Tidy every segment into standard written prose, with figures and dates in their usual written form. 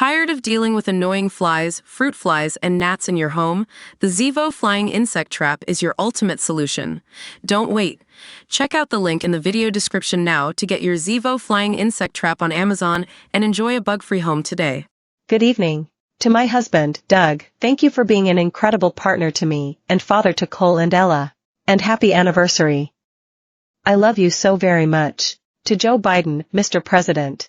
Tired of dealing with annoying flies, fruit flies, and gnats in your home? The Zevo Flying Insect Trap is your ultimate solution. Don't wait. Check out the link in the video description now to get your Zevo Flying Insect Trap on Amazon and enjoy a bug-free home today. Good evening. To my husband, Doug, thank you for being an incredible partner to me and father to Cole and Ella. And happy anniversary. I love you so very much. To Joe Biden, Mr. President.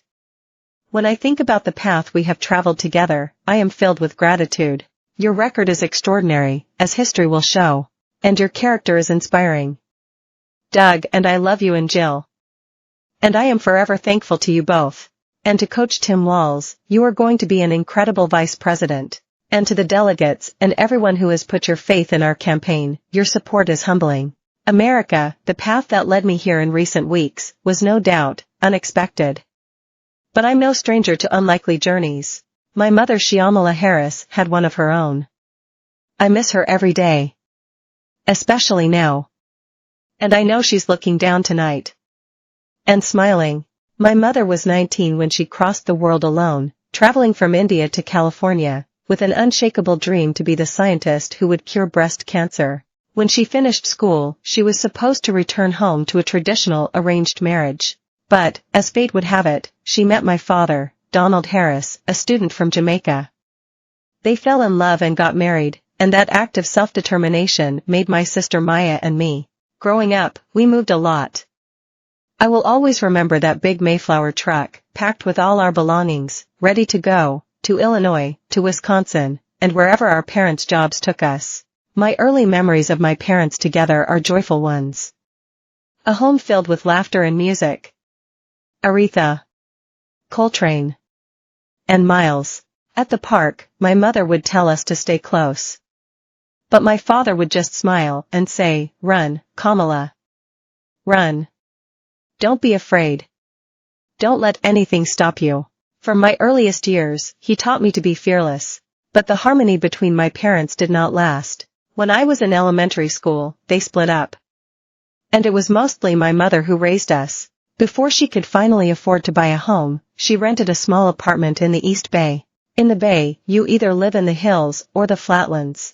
When I think about the path we have traveled together, I am filled with gratitude. Your record is extraordinary, as history will show. And your character is inspiring. Doug, and I love you and Jill. And I am forever thankful to you both. And to Coach Tim Walz, you are going to be an incredible vice president. And to the delegates and everyone who has put your faith in our campaign, your support is humbling. America, the path that led me here in recent weeks, was no doubt unexpected. But I'm no stranger to unlikely journeys. My mother Kamala Harris had one of her own. I miss her every day. Especially now. And I know she's looking down tonight. And smiling. My mother was 19 when she crossed the world alone, traveling from India to California, with an unshakable dream to be the scientist who would cure breast cancer. When she finished school, she was supposed to return home to a traditional arranged marriage. But, as fate would have it, she met my father, Donald Harris, a student from Jamaica. They fell in love and got married, and that act of self-determination made my sister Maya and me. Growing up, we moved a lot. I will always remember that big Mayflower truck, packed with all our belongings, ready to go, to Illinois, to Wisconsin, and wherever our parents' jobs took us. My early memories of my parents together are joyful ones. A home filled with laughter and music. Aretha, Coltrane, and Miles. At the park, my mother would tell us to stay close. But my father would just smile and say, "Run, Kamala. Run. Don't be afraid. Don't let anything stop you." From my earliest years, he taught me to be fearless. But the harmony between my parents did not last. When I was in elementary school, they split up. And it was mostly my mother who raised us. Before she could finally afford to buy a home, she rented a small apartment in the East Bay. In the Bay, you either live in the hills or the flatlands.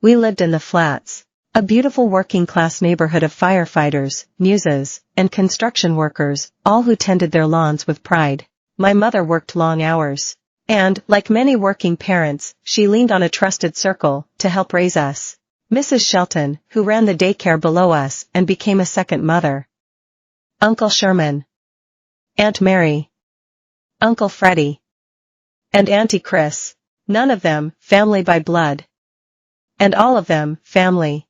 We lived in the flats, a beautiful working-class neighborhood of firefighters, muses, and construction workers, all who tended their lawns with pride. My mother worked long hours. And, like many working parents, she leaned on a trusted circle to help raise us. Mrs. Shelton, who ran the daycare below us and became a second mother. Uncle Sherman, Aunt Mary, Uncle Freddie, and Auntie Chris, none of them family by blood. And all of them family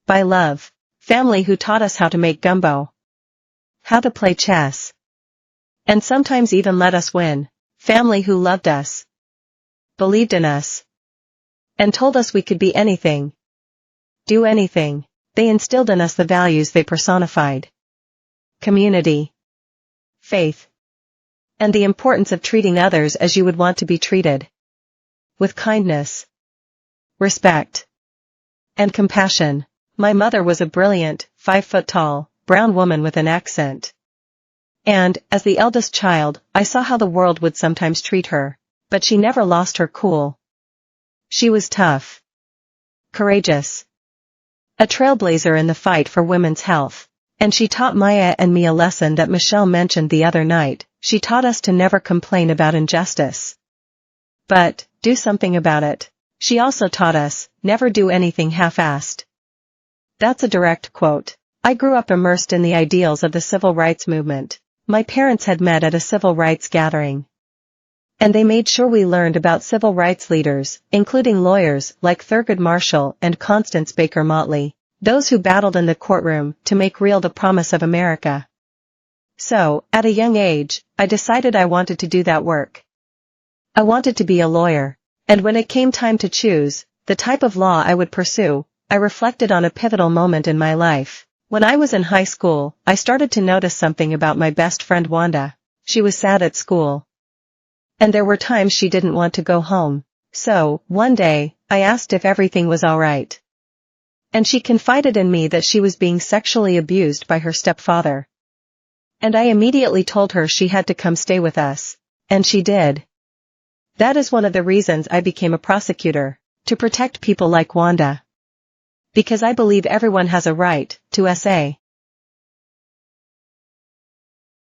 by love. Family who taught us how to make gumbo, how to play chess, and sometimes even let us win. Family who loved us, believed in us, and told us we could be anything, do anything. They instilled in us the values they personified. Community, faith, and the importance of treating others as you would want to be treated. With kindness, respect, and compassion. My mother was a brilliant, 5-foot-tall, brown woman with an accent. And, as the eldest child, I saw how the world would sometimes treat her. But she never lost her cool. She was tough, courageous, a trailblazer in the fight for women's health. And she taught Maya and me a lesson that Michelle mentioned the other night. She taught us to never complain about injustice, but do something about it. She also taught us, never do anything half-assed. That's a direct quote. I grew up immersed in the ideals of the civil rights movement. My parents had met at a civil rights gathering. And they made sure we learned about civil rights leaders, including lawyers like Thurgood Marshall and Constance Baker Motley. Those who battled in the courtroom to make real the promise of America. So, at a young age, I decided I wanted to do that work. I wanted to be a lawyer. And when it came time to choose the type of law I would pursue, I reflected on a pivotal moment in my life. When I was in high school, I started to notice something about my best friend Wanda. She was sad at school. And there were times she didn't want to go home. So, one day, I asked if everything was all right. And she confided in me that she was being sexually abused by her stepfather. And I immediately told her she had to come stay with us. And she did. That is one of the reasons I became a prosecutor, to protect people like Wanda. Because I believe everyone has a right to SA.